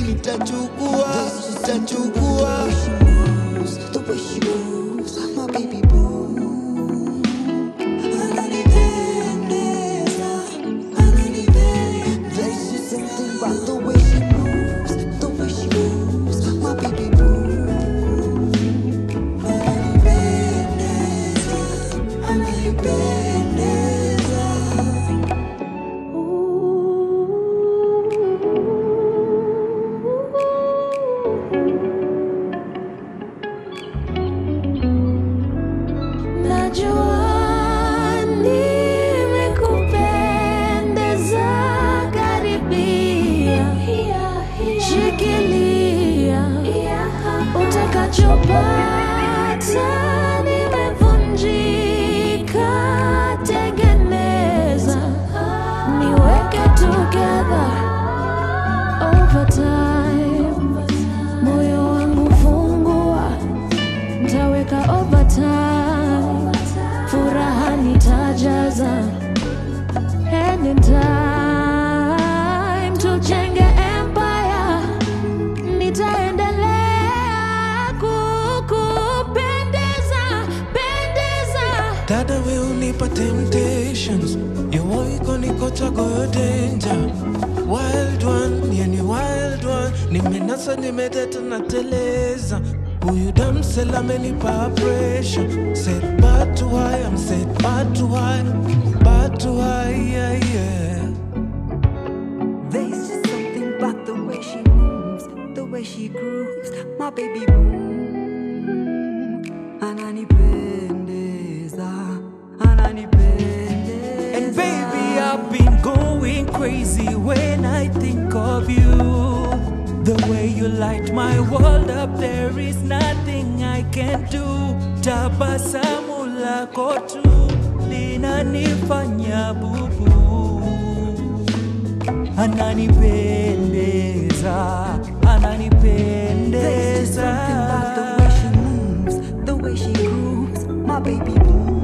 nitachukua, nitachukua. The way she moves, my baby boo. There's just something about the way she moves, the way she moves, my baby boo. Najua nimekupendeza, karibia, shikilia, utakachopata nimevunjika, tengeneza, niweke together over time, moyo wangu fungua, ntaweka overtime, furaha nitajaza, and in time tujenge empire, nitaendelea kukupendeza, pendeza. Dada we unipa temptations, yowoiko nikocha goyo danger. Wild one, yani wild one, nimenasa nimeteta na teleza. Huyu damsela amenipa pressure. Said bad to high, I'm said bad to high, bad to high, yeah, yeah. There's just something about the way she moves, the way she grooves, my baby boom. Ananipendeza, ananipendeza. And baby, I've been going crazy when I think of you. The way you light my world up, there is nothing I can do. Tabasamu lako tu linanifanya bubu. Ananipendeza, There's just ananipendeza. something about the way she moves, the way she grooves, my baby boo.